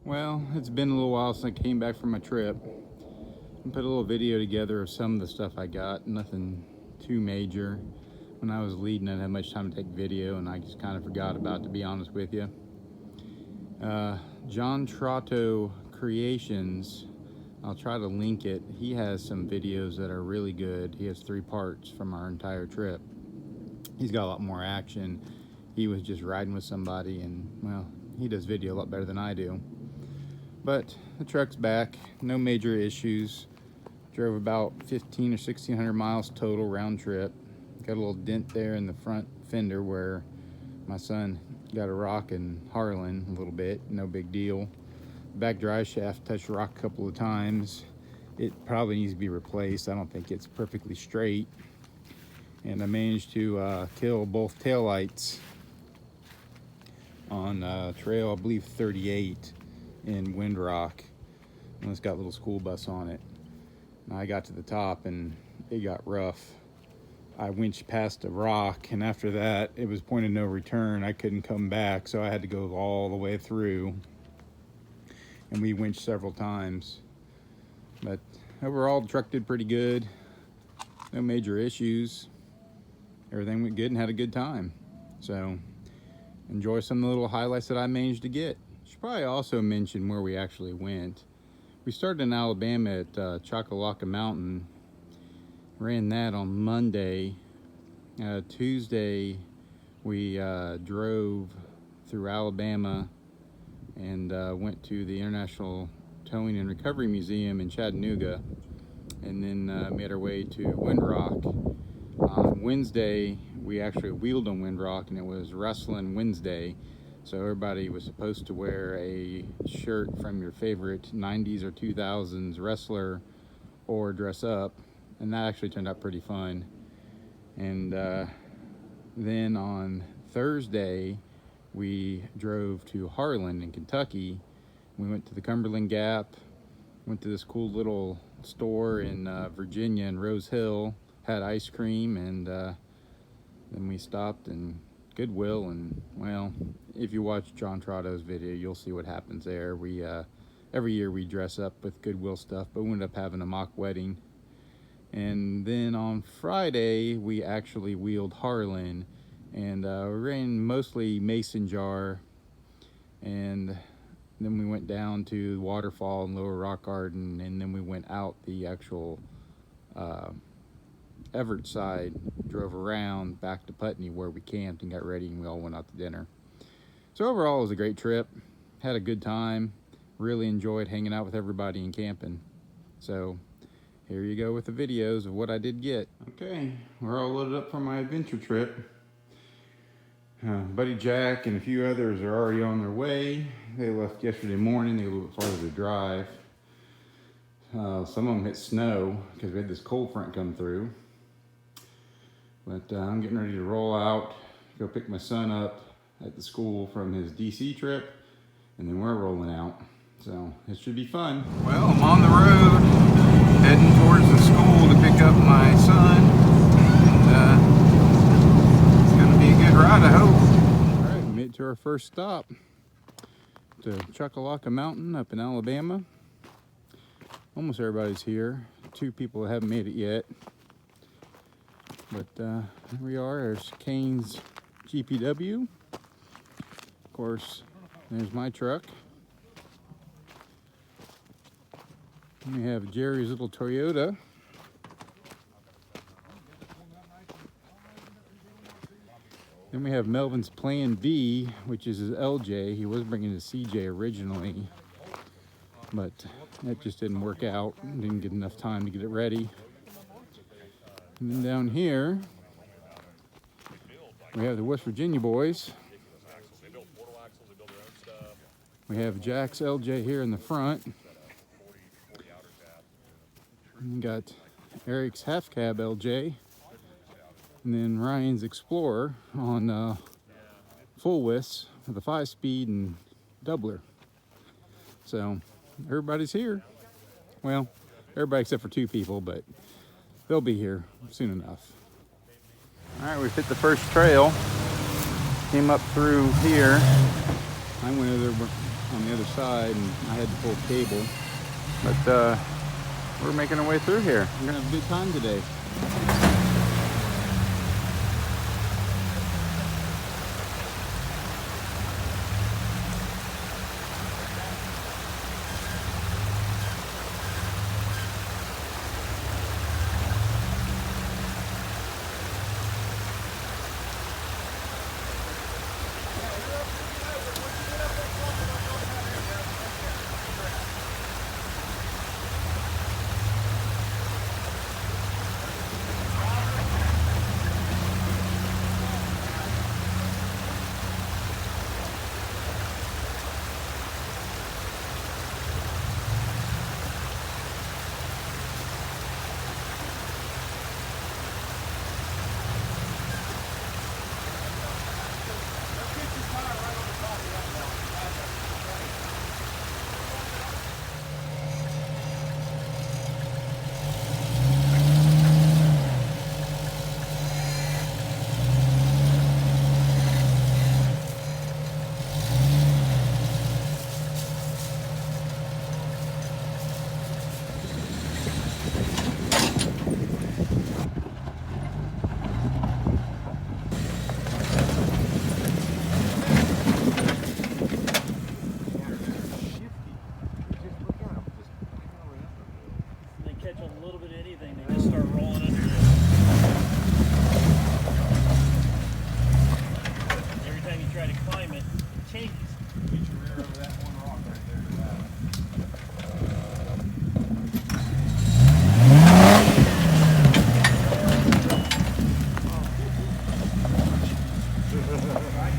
Well, it's been a little while since I came back from my trip. I put a little video together of some of the stuff I got. Nothing too major. When I was leading, I didn't have much time to take video, and I just kind of forgot about it, to be honest with you. John Trotto Creations, I'll try to link it. He has some videos that are really good. He has 3 parts from our entire trip. He's got a lot more action. He was just riding with somebody, and well, he does video a lot better than I do. But the truck's back, no major issues. Drove about 1,500 or 1,600 miles total round trip. Got a little dent there in the front fender where my son got a rock in Harlan a little bit, no big deal. Back drive shaft touched rock a couple of times. It probably needs to be replaced. I don't think it's perfectly straight. And I managed to kill both taillights on trail, I believe 38 in Windrock. And it's got a little school bus on it. And I got to the top and it got rough. I winched past a rock, and after that it was point of no return. I couldn't come back, so I had to go all the way through, and we winched several times. But overall the truck did pretty good. No major issues. Everything went good and had a good time. So enjoy some of the little highlights that I managed to get. Should probably also mention where we actually went. We started in Alabama at Choccolocco Mountain. Ran that on Monday. Tuesday we drove through Alabama and went to the International Towing and Recovery Museum in Chattanooga, and then made our way to Windrock. On Wednesday we actually wheeled on Windrock, and it was Wrestling Wednesday. So everybody was supposed to wear a shirt from your favorite 90s or 2000s wrestler or dress up, and that actually turned out pretty fun. And then on Thursday we drove to Harlan, Kentucky. We went to the Cumberland Gap, went to this cool little store in Virginia in Rose Hill, had ice cream, and then we stopped in Goodwill. And well, if you watch John Trotto's video, you'll see what happens there. We every year we dress up with Goodwill stuff, but we ended up having a mock wedding. And then on Friday we actually wheeled Harlan, and we ran mostly mason jar, and then we went down to the waterfall and Lower Rock Garden, and then we went out the actual Everett side, drove around back to Putney where we camped and got ready, and we all went out to dinner. So overall it was a great trip. Had a good time. Really enjoyed hanging out with everybody and camping. So here you go with the videos of what I did get. Okay, we're all loaded up for my adventure trip. Buddy Jack and a few others are already on their way. They left yesterday morning. They were a little bit farther to drive. Some of them hit snow because we had this cold front come through. But I'm getting ready to roll out, go pick my son up at the school from his DC trip, and then we're rolling out. So it should be fun. Well, I'm on the road, heading towards the school to pick up my son. And, it's gonna be a good ride, I hope. All right, we made it to our first stop, to Choccolocco Mountain up in Alabama. Almost everybody's here. 2 people that haven't made it yet. But here we are. There's Kane's GPW. Of course, there's my truck. And we have Jerry's little Toyota. Then we have Melvin's Plan B, which is his LJ. He was bringing his CJ originally, but that just didn't work out. Didn't get enough time to get it ready. And then down here, we have the West Virginia boys. We have Jack's LJ here in the front. And we got Eric's half cab LJ. And then Ryan's Explorer on full widths with a 5-speed and doubler. So everybody's here. Well, everybody except for 2 people, but they'll be here soon enough. All right, we've hit the first trail. Came up through here. I went over on the other side, and I had to pull cable. But we're making our way through here. We're gonna have a good time today.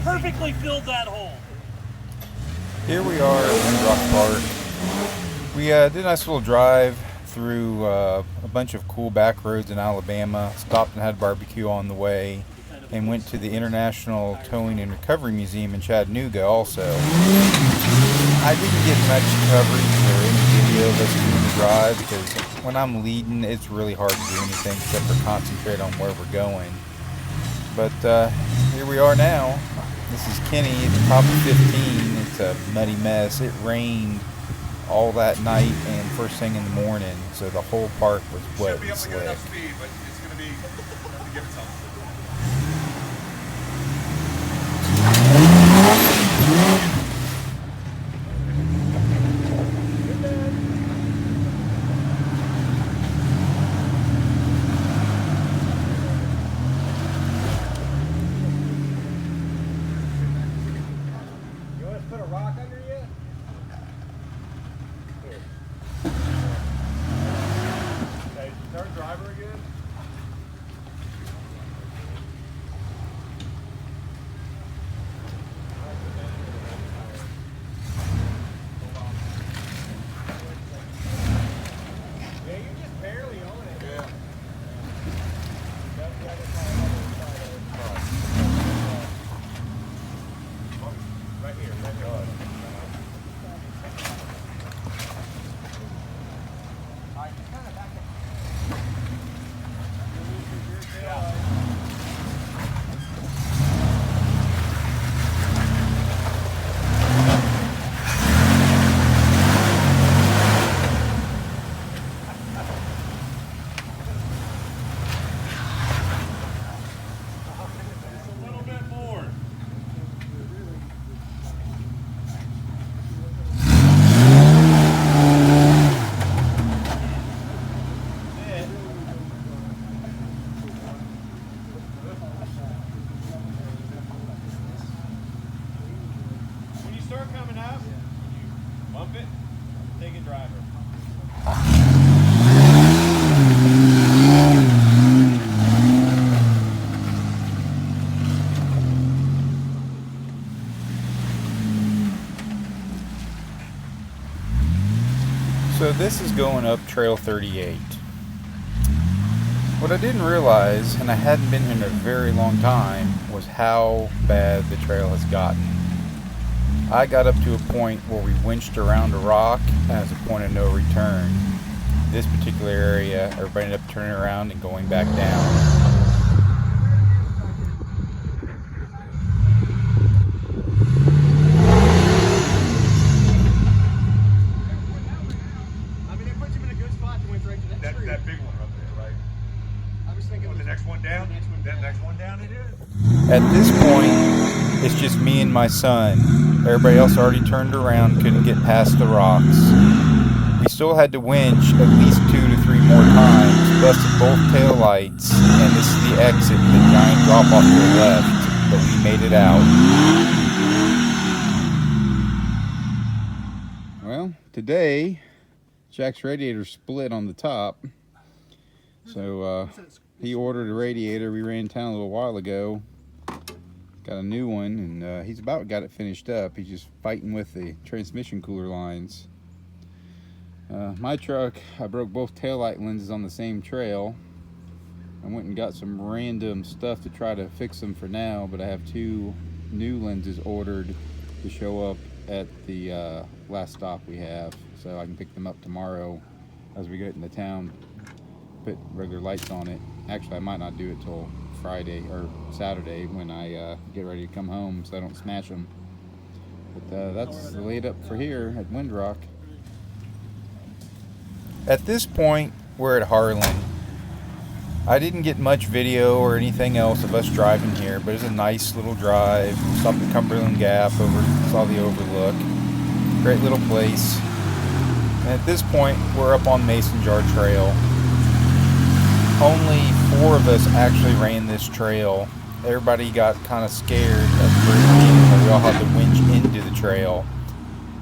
Perfectly filled that hole. Here we are at Windrock Park. We did a nice little drive through a bunch of cool back roads in Alabama, stopped and had barbecue on the way, and went to the International Towing and Recovery Museum in Chattanooga also. I didn't get much coverage or any video of us doing the drive because when I'm leading, it's really hard to do anything except for concentrate on where we're going. But here we are now. This is Kenny at the top of 15. It's a muddy mess. It rained all that night and first thing in the morning, so the whole park was wet and slick. Enough speed, but it's going to be have to give it something. So this is going up Trail 38. What I didn't realize, and I hadn't been here in a very long time, was how bad the trail has gotten. I got up to a point where we winched around a rock as a point of no return. This particular area, everybody ended up turning around and going back down. At this point, it's just me and my son. Everybody else already turned around, couldn't get past the rocks. We still had to winch at least 2 to 3 more times, busted both tail lights, and this is the exit, the giant drop off to the left, but we made it out. Well, today, Jack's radiator split on the top, so he ordered a radiator. We ran in town a little while ago, got a new one, and he's about got it finished up. He's just fighting with the transmission cooler lines. My truck, I broke both taillight lenses on the same trail. I went and got some random stuff to try to fix them for now, but I have 2 new lenses ordered to show up at the last stop we have, so I can pick them up tomorrow as we get into town, put regular lights on it. Actually, I might not do it till Friday or Saturday when I get ready to come home, so I don't smash them. But that's the laid up for here at Windrock. At this point, we're at Harlan. I didn't get much video or anything else of us driving here, but it's a nice little drive. Stopped at Cumberland Gap, saw the overlook. Great little place. And at this point, we're up on Mason Jar Trail. Only 4 of us actually ran this trail. Everybody got kind of scared at the very beginning, so we all had to winch into the trail.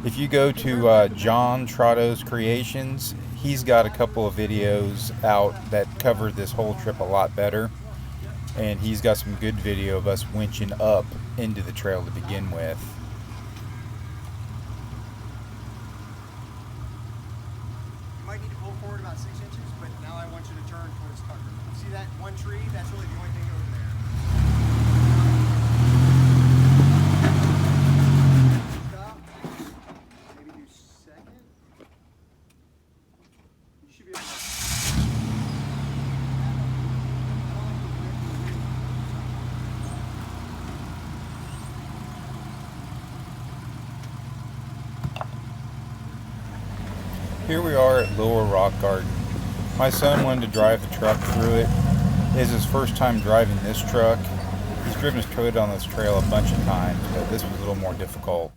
If you go to John Trotto's Creations, he's got a couple of videos out that cover this whole trip a lot better, and he's got some good video of us winching up into the trail to begin with. You might need to pull forward about 6 inches, but now I want you to turn towards Tucker. See that one tree? That's really the only thing over there. Stop. Maybe do second. You should be able to. Here we are at Lower Rock Garden. My son wanted to drive the truck through it. It's his first time driving this truck. He's driven his Toyota on this trail a bunch of times, but this was a little more difficult.